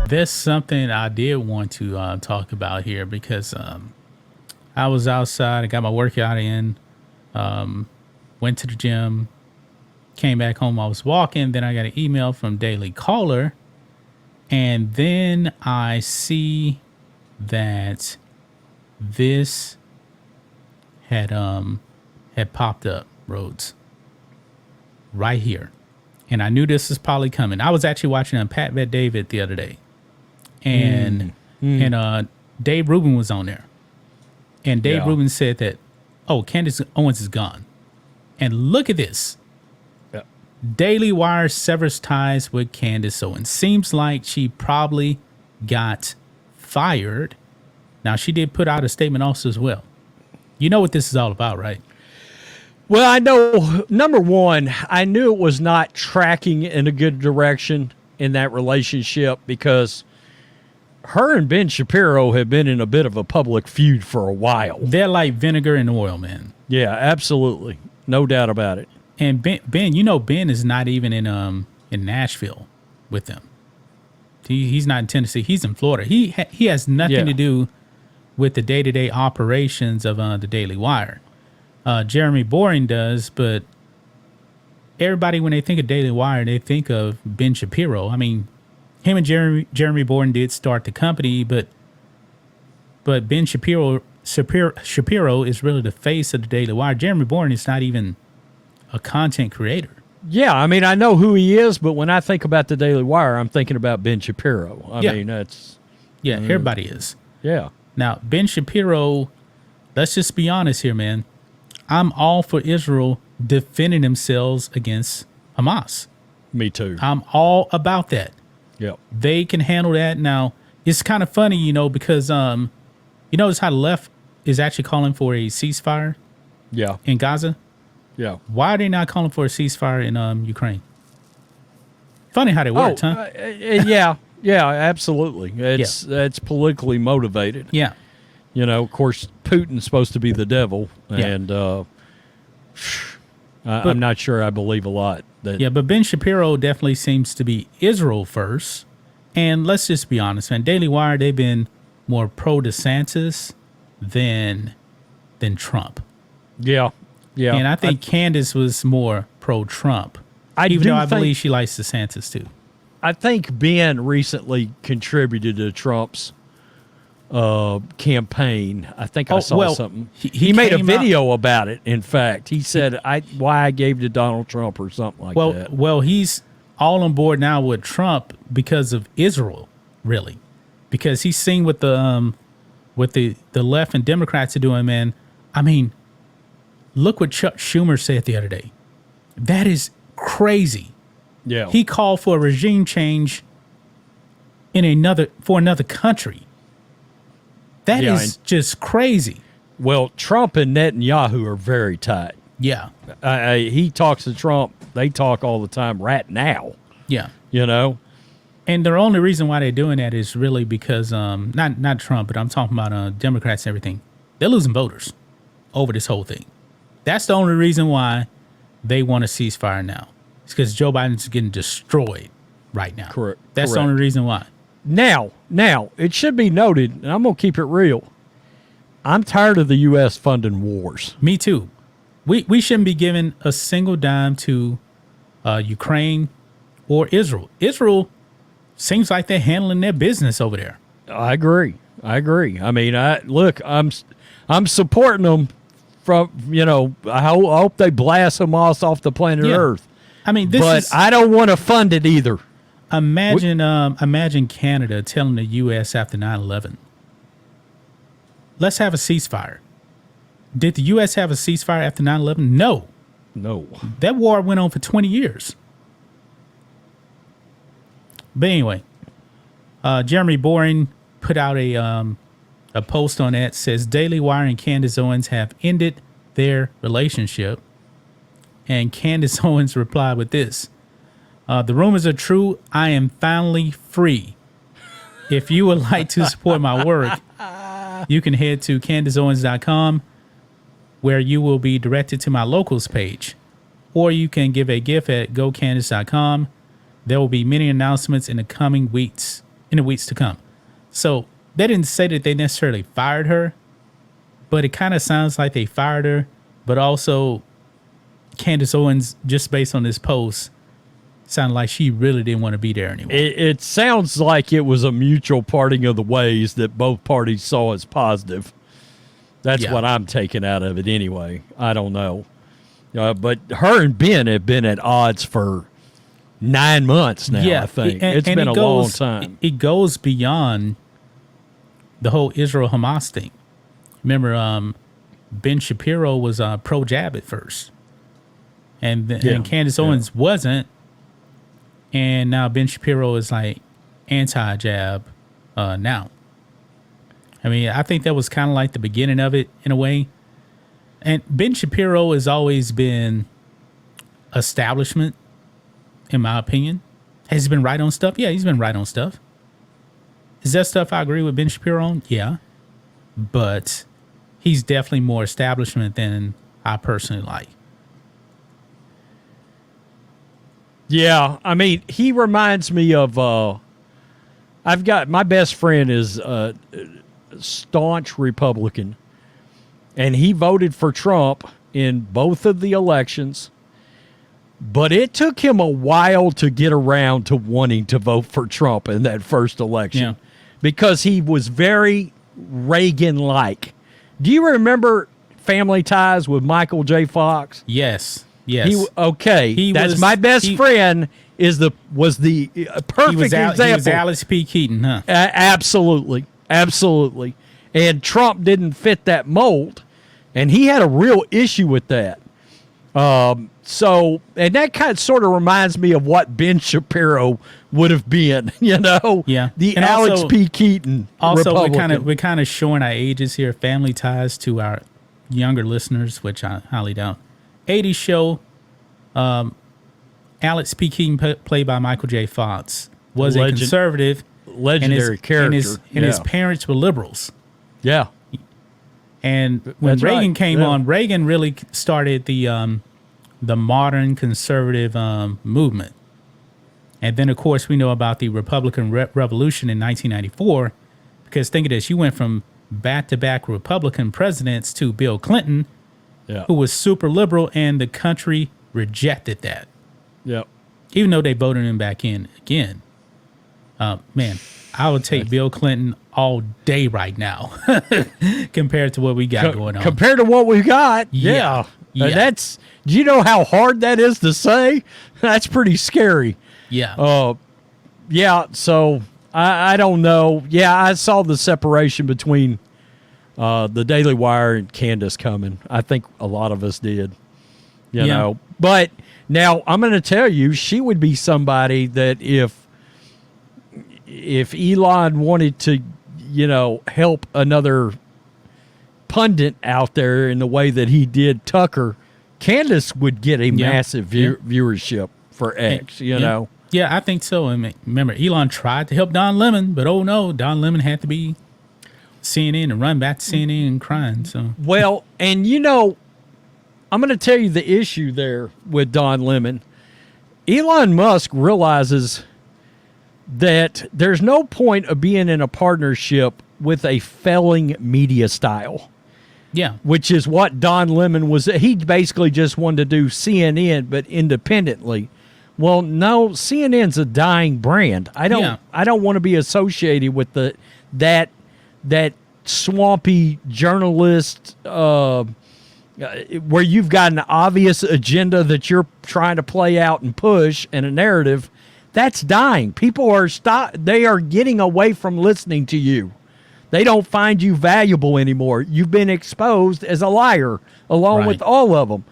There's something I did want to talk about here because I was outside. I got my workout in. Went to the gym. Came back home. I was walking. Then I got an email from Daily Caller, and then I see that this had popped up, Rhodes, right here, and I knew this was probably coming. I was actually watching Pat Bet David the other day, and Dave Rubin was on there, and Dave Rubin said that, oh, Candace Owens is gone, and look at this. Yeah. Daily Wire severs ties with Candace Owens. Seems like she probably got fired. Now, she did put out a statement also as well. You know what this is all about, right? Well, I know, number one, I knew it was not tracking in a good direction in that relationship because her and Ben Shapiro have been in a bit of a public feud for a while. They're like vinegar and oil, man. Yeah, absolutely. No doubt about it. And Ben, you know, Ben is not even in Nashville with them. He's not in Tennessee. He's in Florida. He has nothing to do with the day-to-day operations of the Daily Wire. Jeremy Boring does, but everybody, when they think of Daily Wire, they think of Ben Shapiro. I mean, him and Jeremy Boring did start the company, but Ben Shapiro is really the face of the Daily Wire. Jeremy Boring is not even a content creator. Yeah, I mean, I know who he is, but when I think about the Daily Wire, I'm thinking about Ben Shapiro. I mean, that's... Yeah, everybody is. Yeah. Now, Ben Shapiro, let's just be honest here, man. I'm all for Israel defending themselves against Hamas. Me too. I'm all about that. Yep. They can handle that. Now, it's kind of funny, you know, because you notice how the left is actually calling for a ceasefire in Gaza? Yeah. Why are they not calling for a ceasefire in Ukraine? Funny how they worked, huh? Yeah, absolutely. It's politically motivated. Yeah. You know, of course, Putin's supposed to be the devil, and I'm not sure I believe a lot. But Ben Shapiro definitely seems to be Israel first. And let's just be honest, man. Daily Wire, they've been more pro-DeSantis than Trump. Yeah. And I think Candace was more pro-Trump, even though I believe she likes DeSantis too. I think Ben recently contributed to Trump's campaign. I think I saw something. He made a video about it. In fact, he said why I gave to Donald Trump or something like that. Well, he's all on board now with Trump because of Israel, really, because he's seen what the left and Democrats are doing. Man, I mean, look what Chuck Schumer said the other day. That is crazy. Yeah, he called for a regime change in another country. That is just crazy. Well, Trump and Netanyahu are very tight. Yeah. He talks to Trump. They talk all the time right now. Yeah. You know? And the only reason why they're doing that is really because, not Trump, but I'm talking about Democrats and everything. They're losing voters over this whole thing. That's the only reason why they want a ceasefire now. It's because Joe Biden's getting destroyed right now. Correct. That's the only reason why. Now, it should be noted, and I'm going to keep it real, I'm tired of the U.S. funding wars. Me too. We shouldn't be giving a single dime to Ukraine or Israel. Israel seems like they're handling their business over there. I agree. I mean, I'm supporting them from, I hope they blast Hamas off the planet Earth. I mean, I don't want to fund it either. Imagine Canada telling the U.S. after 9/11, let's have a ceasefire. Did the U.S. have a ceasefire after 9/11? No. That war went on for 20 years. But anyway, Jeremy Boring put out a post on that, says Daily Wire and Candace Owens have ended their relationship. And Candace Owens replied with this. The rumors are true. I am finally free. If you would like to support my work, you can head to CandaceOwens.com, where you will be directed to my locals page. Or you can give a gift at GoCandace.com. There will be many announcements in the coming weeks. in the weeks to come. So they didn't say that they necessarily fired her, but it kind of sounds like they fired her. But also, Candace Owens, just based on this post, sounded like she really didn't want to be there anymore. It sounds like it was a mutual parting of the ways that both parties saw as positive. That's what I'm taking out of it anyway. I don't know. But her and Ben have been at odds for 9 months now, I think. It's been a long time. It goes beyond the whole Israel-Hamas thing. Remember, Ben Shapiro was pro-jab at first. And Candace Owens wasn't. And now Ben Shapiro is like anti-jab now. I mean, I think that was kind of like the beginning of it in a way. And Ben Shapiro has always been establishment, in my opinion. Has he been right on stuff? Yeah, he's been right on stuff. Is that stuff I agree with Ben Shapiro on? Yeah. But he's definitely more establishment than I personally like. Yeah, I mean, he reminds me of, I've got, my best friend is a staunch Republican, and he voted for Trump in both of the elections, but it took him a while to get around to wanting to vote for Trump in that first election because he was very Reagan-like. Do you remember Family Ties with Michael J. Fox? Yes. That's my best friend. Was the perfect example. He was Alex P. Keaton, huh? Absolutely. And Trump didn't fit that mold, and he had a real issue with that. And that kind of sort of reminds me of what Ben Shapiro would have been, Yeah. The and Alex P. Keaton. Also, Republican. we're kind of showing our ages here. Family Ties to our younger listeners, which I highly doubt. 80s show, Alex P. Keaton, played by Michael J. Fox, was a conservative. Legendary character. And his parents were liberals. Yeah. And when Reagan came on, Reagan really started the modern conservative movement. And then, of course, we know about the Republican Revolution in 1994, because think of this, you went from back-to-back Republican presidents to Bill Clinton, who was super liberal, and the country rejected that. Yep. Even though they voted him back in again. Man, I would take Bill Clinton all day right now compared to what we got going on. Compared to what we got, Yeah. Do you know how hard that is to say? That's pretty scary. Yeah. So I don't know. Yeah, I saw the separation between the Daily Wire and Candace coming. I think a lot of us did. You know. But now I'm going to tell you, she would be somebody that if Elon wanted to, help another pundit out there in the way that he did Tucker, Candace would get a massive viewership for X, know. Yeah, I think so. I mean, remember, Elon tried to help Don Lemon, but oh no, Don Lemon had to be CNN and run back to CNN and crying. So well, and I'm going to tell you the issue there with Don Lemon. Elon Musk realizes that there's no point of being in a partnership with a failing media style. Yeah. Which is what Don Lemon was. He basically just wanted to do CNN, but independently. Well, no, CNN's a dying brand. I don't want to be associated with that swampy journalist where you've got an obvious agenda that you're trying to play out and push and a narrative. That's dying. People they are getting away from listening to you. They don't find you valuable anymore. You've been exposed as a liar along with all of them.